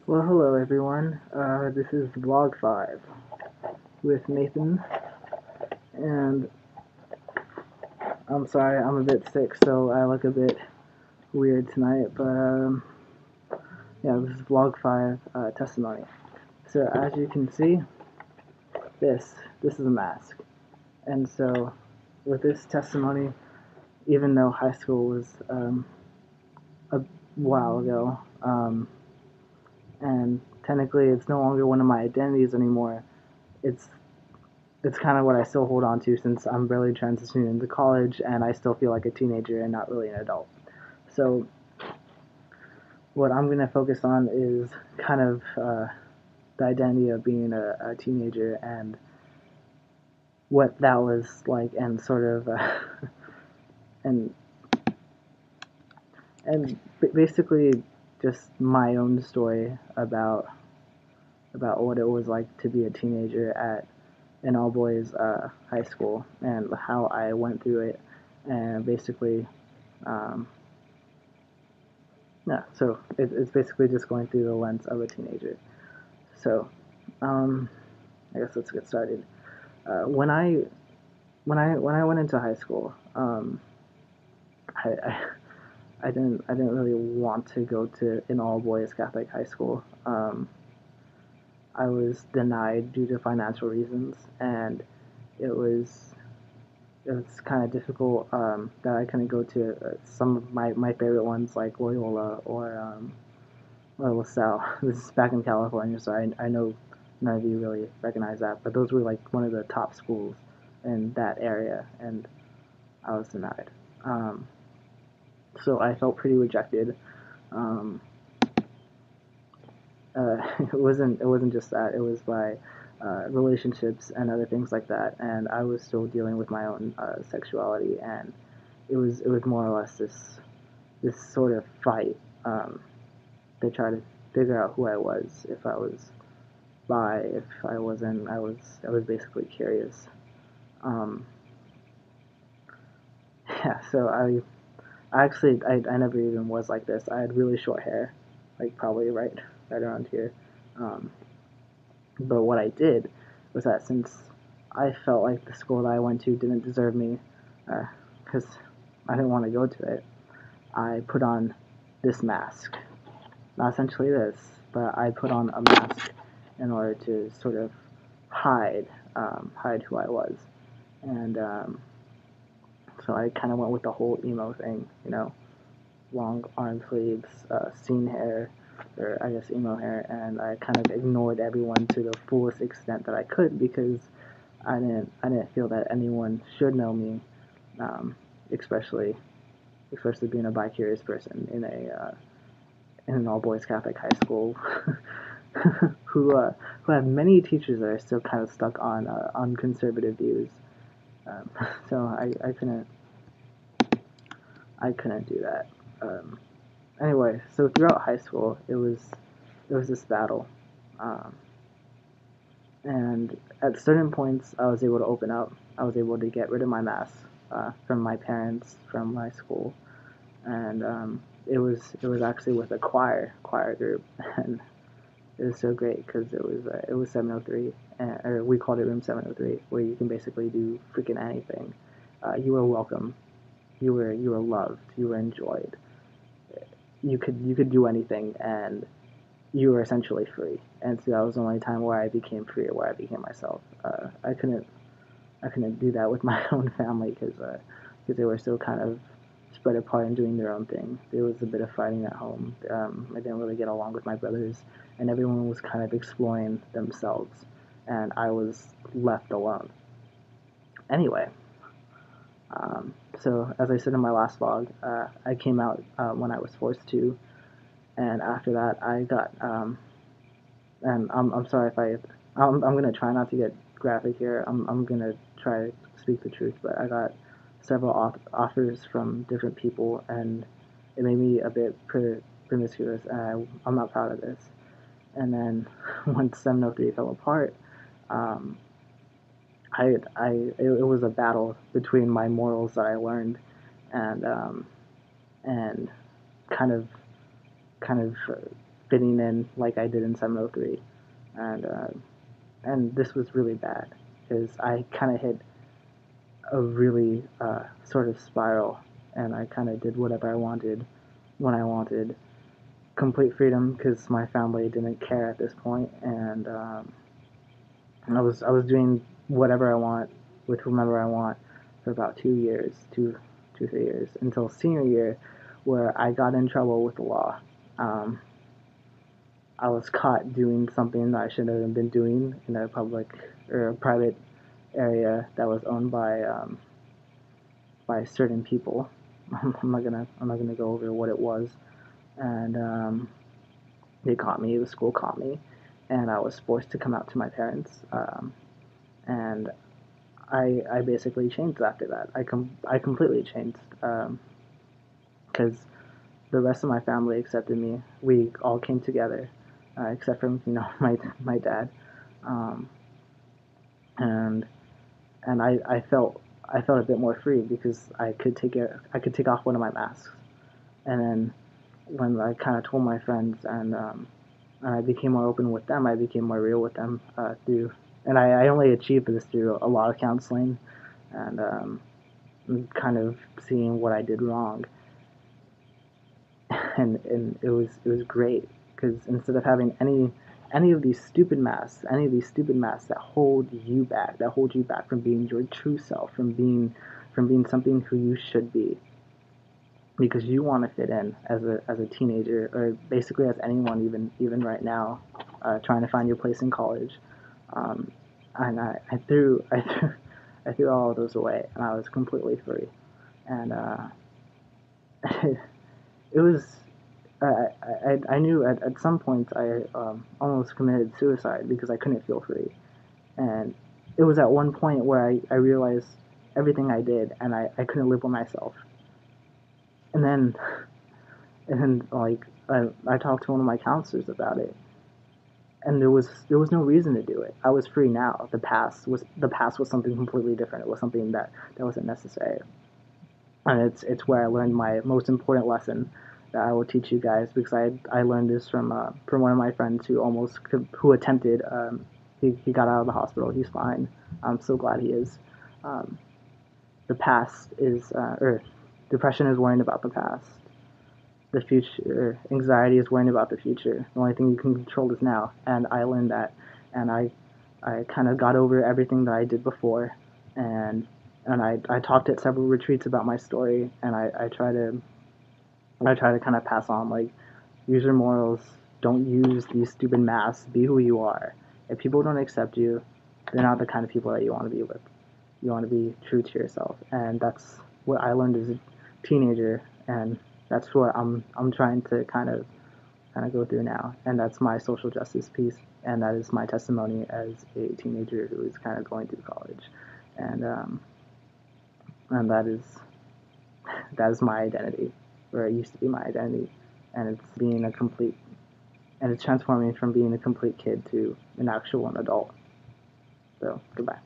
Well, hello everyone. This is Vlog 5 with Nathan, and I'm sorry I'm a bit sick, so I look a bit weird tonight, but yeah, this is Vlog 5 testimony. So as you can see, this is a mask, and so with this testimony, even though high school was a while ago, and technically it's no longer one of my identities anymore, it's it's kind of what I still hold on to since I'm barely transitioning into college and I still feel like a teenager and not really an adult. So what I'm going to focus on is kind of the identity of being a teenager and what that was like, and sort of and and basically just my own story about what it was like to be a teenager at an all boys high school and how I went through it, and basically um, yeah, so it's basically just going through the lens of a teenager. So, um, I guess let's get started. When I went into high school, I, I I didn't really want to go to an all boys Catholic high school. I was denied due to financial reasons, and it was it was kind of difficult that I couldn't go to some of my favorite ones like Loyola or LaSalle. This is back in California, so I know none of you really recognize that, but those were like one of the top schools in that area, and I was denied. Um, so I felt pretty rejected. Um, it wasn't just that; it was by relationships and other things like that, and I was still dealing with my own sexuality, and it was more or less this sort of fight to try to figure out who I was, if I was bi, if I wasn't. I was basically curious. Um, yeah, so I never even was like this. I had really short hair, like probably right around here. Um, but what I did was that since I felt like the school that I went to didn't deserve me, because I didn't want to go to it, I put on this mask. Not essentially this, but I put on a mask in order to sort of hide who I was, and so I kind of went with the whole emo thing, long arm sleeves, scene hair, or I guess emo hair, and I kind of ignored everyone to the fullest extent that I could because I didn't feel that anyone should know me, um, especially especially being a bi-curious person in an all boys Catholic high school. Who have many teachers that are still kind of stuck on conservative views. Um, so I couldn't do that. Um, anyway, so throughout high school, it was this battle, um, and at certain points, I was able to open up. I was able to get rid of my mask from my parents, from my school, and it was actually with a choir group, and it was so great because it was 703, or we called it room 703, where you can basically do freaking anything. You were welcome. You were loved. You were enjoyed. You could do anything, and you were essentially free. And so that was the only time where I became free, or where I became myself. I couldn't do that with my own family because they were still kind of spread apart and doing their own thing. There was a bit of fighting at home. I didn't really get along with my brothers, and everyone was kind of exploring themselves, and I was left alone. Anyway, so as I said in my last vlog, I came out when I was forced to, and after that, I got and I'm sorry if I'm gonna try not to get graphic here. I'm gonna try to speak the truth, but I got several offers from different people, and it made me a bit promiscuous, and I'm not proud of this. And then once 703 fell apart, um, it was a battle between my morals that I learned, and and kind of kind of fitting in like I did in 703, and this was really bad because I kind of hit a really sort of spiral, and I kind of did whatever I wanted when I wanted. Complete freedom because my family didn't care at this point, and I was doing whatever I want with whomever I want for about 2 years, 3 years until senior year, where I got in trouble with the law. Um, I was caught doing something that I shouldn't have been doing in a public or a private area that was owned by certain people. I'm not gonna go over what it was, and they caught me. The school caught me, and I was forced to come out to my parents. And I basically changed after that. I completely changed because the rest of my family accepted me. We all came together, except for my dad, um, and I felt a bit more free because I could take off one of my masks, and then when I kind of told my friends and I became more open with them, I became more real with them and I only achieved this through a lot of counseling and kind of seeing what I did wrong, and it was great because instead of having any of these stupid masks, that hold you back from being your true self, from being something who you should be, because you want to fit in as a teenager, or basically as anyone, even right now, trying to find your place in college. Um, and I threw all of those away, and I was completely free. And it was I knew at some point I almost committed suicide because I couldn't feel free, and it was at one point where I realized everything I did, and I couldn't live with myself. And then like I talked to one of my counselors about it, and there was no reason to do it. I was free now. The past was something completely different. It was something that wasn't necessary, and it's where I learned my most important lesson that I will teach you guys, because I learned this from one of my friends who attempted. He got out of the hospital. He's fine. I'm so glad he is. Um, the past is or depression is worrying about the past. The future, anxiety is worrying about the future. The only thing you can control is now, and I learned that, and I kind of got over everything that I did before, and I talked at several retreats about my story, and I try to kind of pass on, like, use your morals, don't use these stupid masks, be who you are. If people don't accept you, they're not the kind of people that you want to be with. You want to be true to yourself, and that's what I learned as a teenager, and that's what I'm trying to kind of go through now, and that's my social justice piece, and that is my testimony as a teenager who is kind of going through college, and and that is my identity, or it used to be my identity, and it's transforming from being a complete kid to an actual adult. So goodbye.